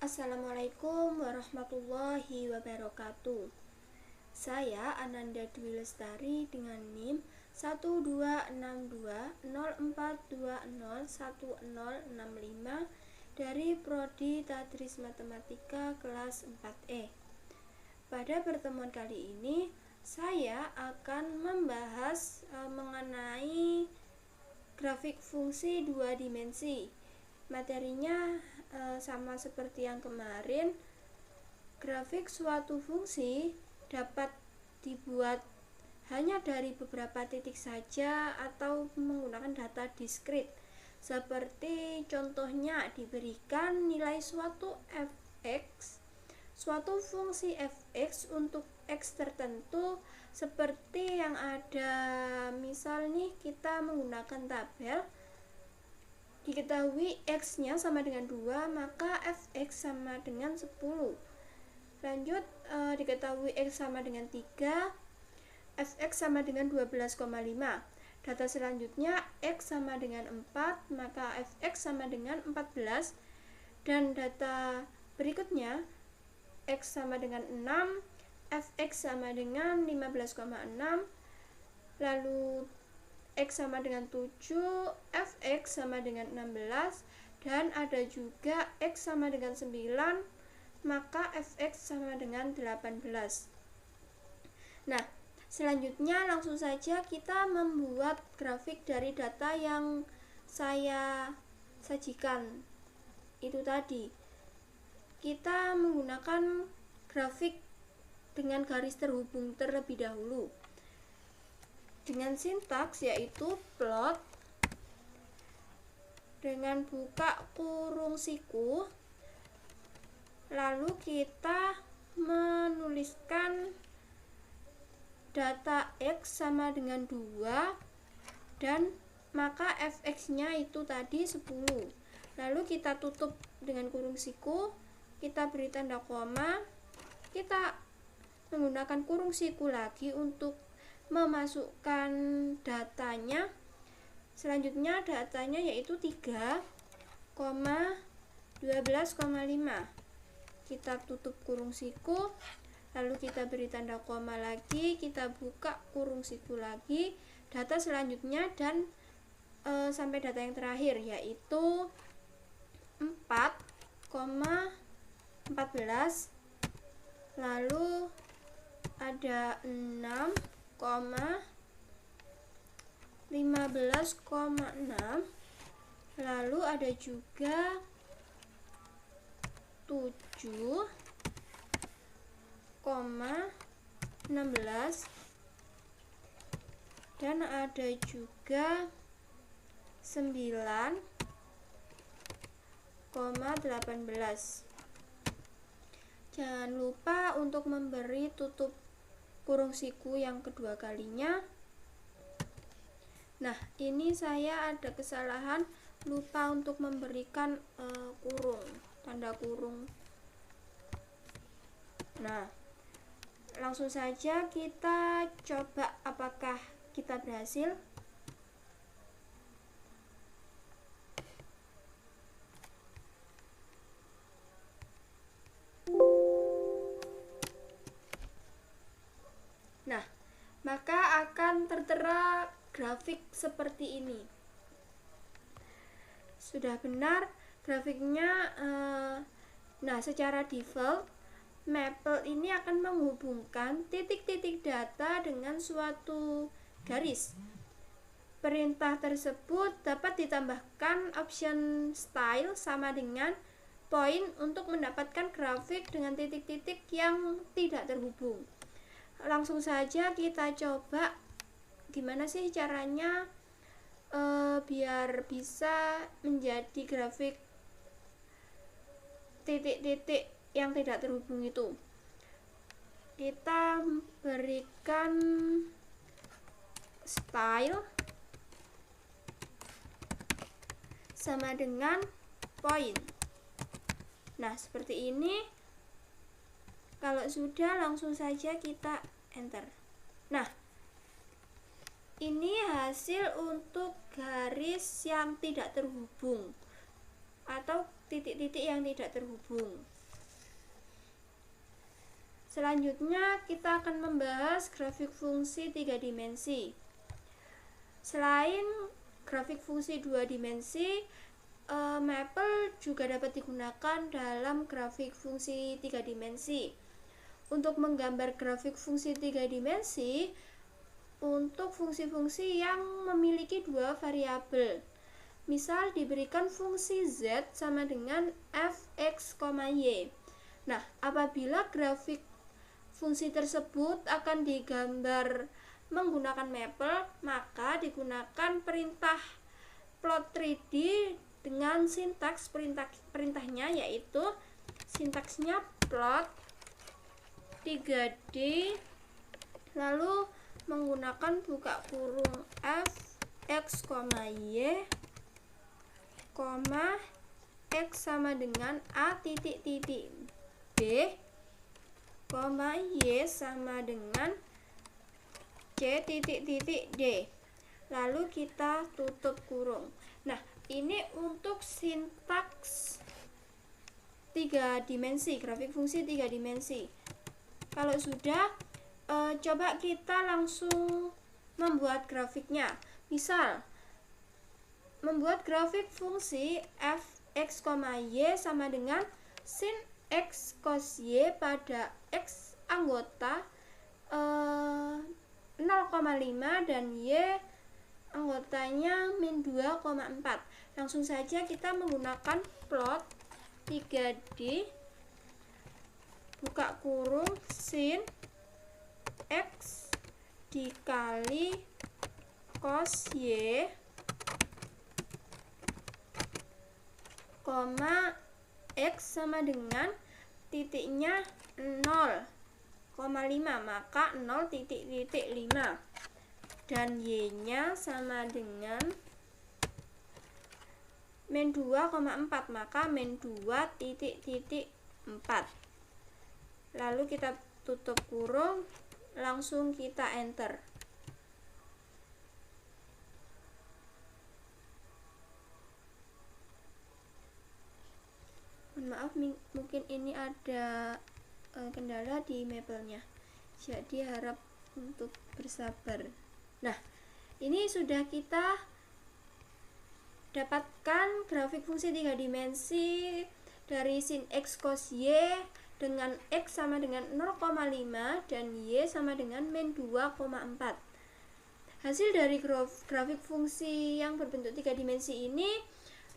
Assalamualaikum warahmatullahi wabarakatuh. Saya Ananda Dwi Lestari dengan NIM 1262042010065 dari Prodi Tadris Matematika kelas 4E. Pada pertemuan kali ini saya akan membahas mengenai grafik fungsi dua dimensi. Materinya sama seperti yang kemarin. Grafik suatu fungsi dapat dibuat hanya dari beberapa titik saja atau menggunakan data diskrit. Seperti contohnya diberikan nilai suatu fx, suatu fungsi fx untuk x tertentu, seperti yang ada misal nih, kita menggunakan tabel. Diketahui x-nya sama dengan 2, maka fx sama dengan 10. Lanjut, diketahui x sama dengan 3, fx sama dengan 12,5. Data selanjutnya x sama dengan 4, maka fx sama dengan 14. Dan data berikutnya x sama dengan 6, fx sama dengan 15,6. Lalu x sama dengan 7, fx sama dengan 16, dan ada juga x sama dengan 9, maka fx sama dengan 18. Nah, selanjutnya langsung saja kita membuat grafik dari data yang saya sajikan itu tadi. Kita menggunakan grafik dengan garis terhubung terlebih dahulu dengan sintaks yaitu plot dengan buka kurung siku, lalu kita menuliskan data x sama dengan 2 dan maka fx nya itu tadi 10. Lalu kita tutup dengan kurung siku, kita beri tanda koma, kita menggunakan kurung siku lagi untuk memasukkan datanya. Selanjutnya datanya yaitu 3,12,5. Kita tutup kurung siku, lalu kita beri tanda koma lagi, kita buka kurung siku lagi, data selanjutnya, dan sampai data yang terakhir yaitu 4,14. lalu ada 6,15,6, lalu ada juga 7,16, dan ada juga 9,18. Jangan lupa untuk memberi tutup kurung siku yang kedua kalinya. Nah, ini saya ada kesalahan, lupa untuk memberikan kurung, tanda kurung. Nah, langsung saja kita coba apakah kita berhasil. Nah, maka akan tertera grafik seperti ini. Sudah benar grafiknya. Nah, secara default Maple ini akan menghubungkan titik-titik data dengan suatu garis. Perintah tersebut dapat ditambahkan option style sama dengan point untuk mendapatkan grafik dengan titik-titik yang tidak terhubung. Langsung saja kita coba gimana sih caranya biar bisa menjadi grafik titik-titik yang tidak terhubung itu. Kita berikan style sama dengan point. Nah, seperti ini. Kalau sudah, langsung saja kita enter. Nah, ini hasil untuk garis yang tidak terhubung atau titik-titik yang tidak terhubung. Selanjutnya kita akan membahas grafik fungsi 3 dimensi. Selain grafik fungsi 2 dimensi, Maple juga dapat digunakan dalam grafik fungsi 3 dimensi. Untuk menggambar grafik fungsi 3 dimensi, untuk fungsi-fungsi yang memiliki dua variabel, misal diberikan fungsi z sama dengan fx, y. Nah, apabila grafik fungsi tersebut akan digambar menggunakan Maple, maka digunakan perintah plot 3D dengan sintaks perintahnya, yaitu sintaksnya plot 3D lalu menggunakan buka kurung fx, y, x sama dengan a titik titik b, y sama dengan c titik titik d, lalu kita tutup kurung. Nah, ini untuk sintaks 3 dimensi, grafik fungsi 3 dimensi. Kalau sudah, coba kita langsung membuat grafiknya. Misal, membuat grafik fungsi fx, y sama dengan sin x cos y pada x anggota 0,5 dan y anggotanya min 2,4. Langsung saja kita menggunakan plot 3D buka kurung sin x dikali cos y, x sama dengan titiknya 0,5, maka 0,5 dan y nya sama dengan min 2,4, maka min 2,4. Lalu kita tutup kurung, langsung kita enter. Maaf, mungkin ini ada kendala di Maple-nya, jadi harap untuk bersabar. Nah, ini sudah kita dapatkan grafik fungsi 3 dimensi dari sin x cos y dengan x sama dengan 0,5 dan y sama dengan min 2,4. Hasil dari grafik fungsi yang berbentuk 3 dimensi ini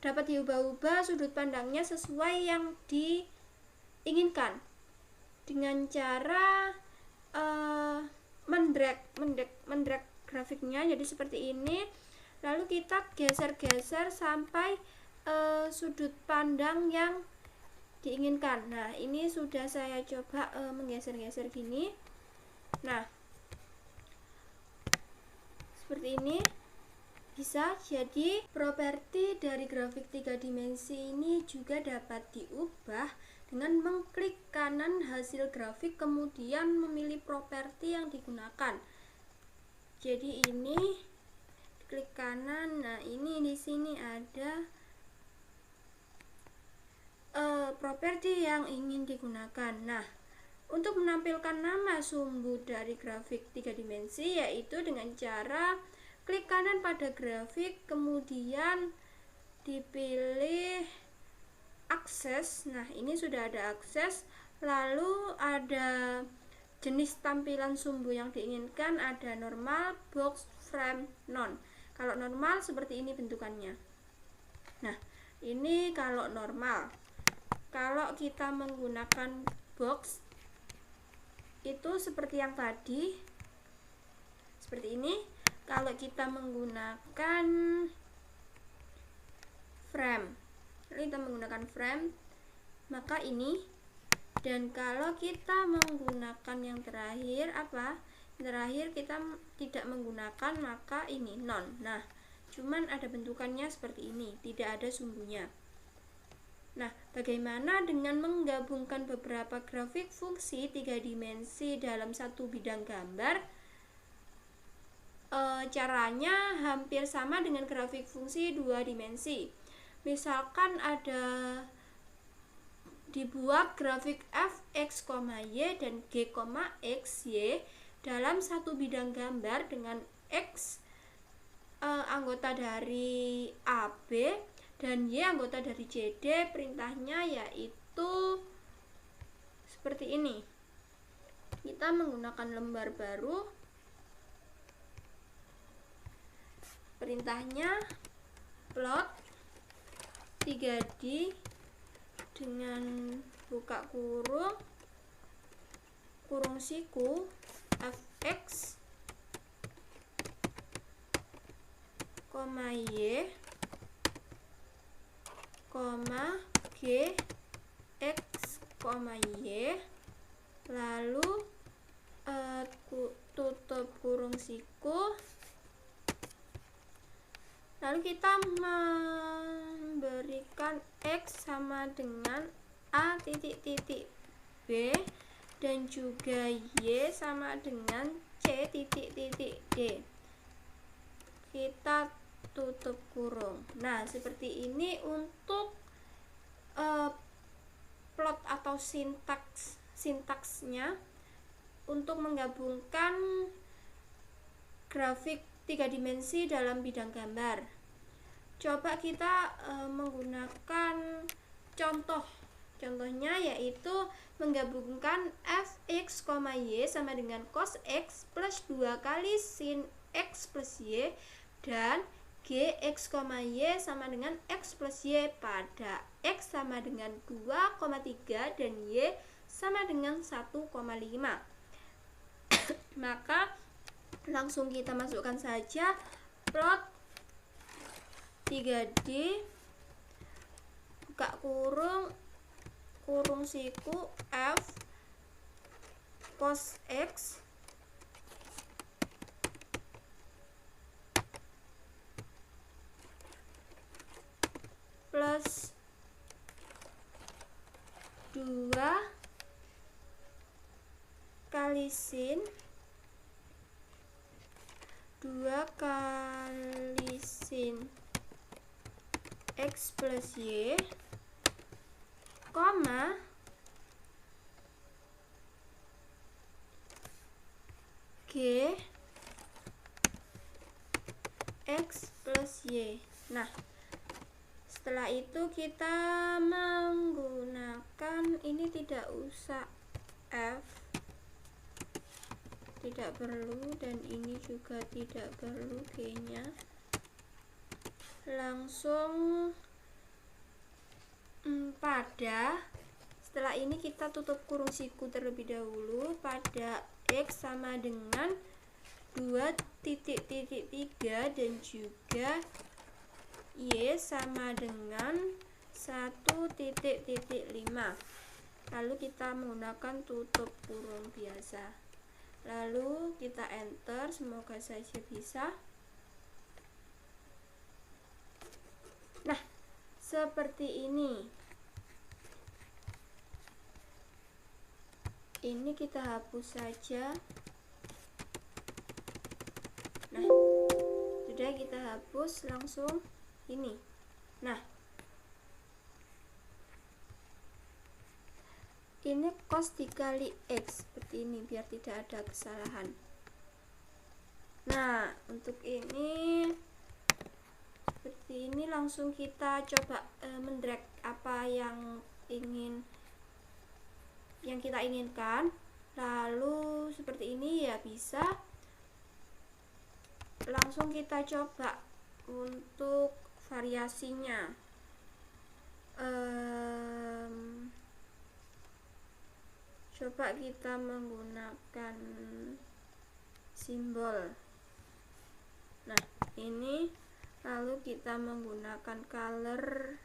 dapat diubah-ubah sudut pandangnya sesuai yang diinginkan dengan cara mendrag grafiknya jadi seperti ini, lalu kita geser-geser sampai sudut pandang yang diinginkan. Nah, ini sudah saya coba menggeser-geser gini. Nah, seperti ini bisa. Jadi properti dari grafik 3 dimensi ini juga dapat diubah dengan mengklik kanan hasil grafik kemudian memilih properti yang digunakan. Jadi ini klik kanan. Nah, ini di sini ada properti yang ingin digunakan. Nah, untuk menampilkan nama sumbu dari grafik 3 dimensi yaitu dengan cara klik kanan pada grafik, kemudian dipilih akses. Nah, ini sudah ada akses, lalu ada jenis tampilan sumbu yang diinginkan, ada normal, box, frame, none. Kalau normal seperti ini bentukannya. Nah, ini kalau normal. Kalau kita menggunakan box itu seperti yang tadi, seperti ini. Kalau kita menggunakan frame, maka ini. Dan kalau kita menggunakan yang terakhir kita tidak menggunakan, maka ini none. Nah, cuman ada bentukannya seperti ini, tidak ada sumbunya. Nah, bagaimana dengan menggabungkan beberapa grafik fungsi 3 dimensi dalam satu bidang gambar? Caranya hampir sama dengan grafik fungsi 2 dimensi. Misalkan ada Dibuat grafik fx, y dan g, x, y dalam satu bidang gambar dengan x anggota dari AB dan Y anggota dari CD. Perintahnya yaitu seperti ini. Kita menggunakan lembar baru. Perintahnya plot 3D dengan buka kurung siku fx, y, g, x, y, lalu tutup kurung siku, lalu kita memberikan x sama dengan a titik titik b dan juga y sama dengan c titik titik d. Kita tutup kurung. Nah, seperti ini untuk plot atau sintaksnya untuk menggabungkan grafik 3 dimensi dalam bidang gambar. Coba kita menggunakan contohnya yaitu menggabungkan fx, y sama dengan cos x plus 2 kali sin x plus y dan gx, y sama dengan x plus y pada x sama dengan 2,3 dan y sama dengan 1,5. Maka langsung kita masukkan saja plot 3D buka kurung siku f cos x plus 2 kali sin 2 kali sin x plus y, koma g x plus y. Nah, setelah itu kita menggunakan ini, tidak usah f, tidak perlu, dan ini juga tidak perlu g nya. Langsung setelah ini kita tutup kurung siku terlebih dahulu pada x sama dengan 2,3 dan juga y sama dengan 1,5. Lalu kita menggunakan tutup kurung biasa, lalu kita enter. Semoga saja bisa. Nah, seperti ini. Ini kita hapus saja. Nah, sudah kita hapus langsung ini. Nah, ini cos dikali x seperti ini biar tidak ada kesalahan. Nah, untuk ini seperti ini, langsung kita coba mendrag apa yang kita inginkan. Lalu seperti ini ya bisa. Langsung kita coba untuk variasinya. Coba kita menggunakan simbol. Nah, ini lalu kita menggunakan colornya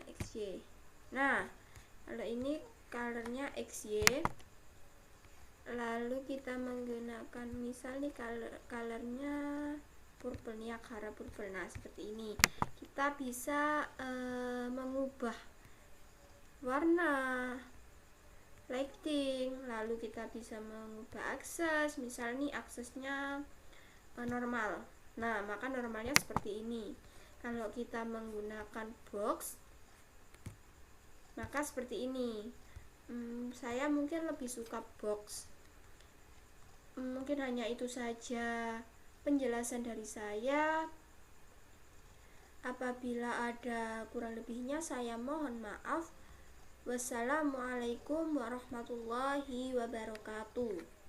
XY. Nah, kalau ini colornya XY, lalu kita menggunakan misalnya colornya purple, nih Akhara purple. Nah, seperti ini kita bisa mengubah warna lighting, lalu kita bisa mengubah akses, misalnya aksesnya normal. Nah, maka normalnya seperti ini. Kalau kita menggunakan box, maka seperti ini. Saya mungkin lebih suka box. Mungkin hanya itu saja penjelasan dari saya. Apabila ada kurang lebihnya saya mohon maaf. Wassalamualaikum warahmatullahi wabarakatuh.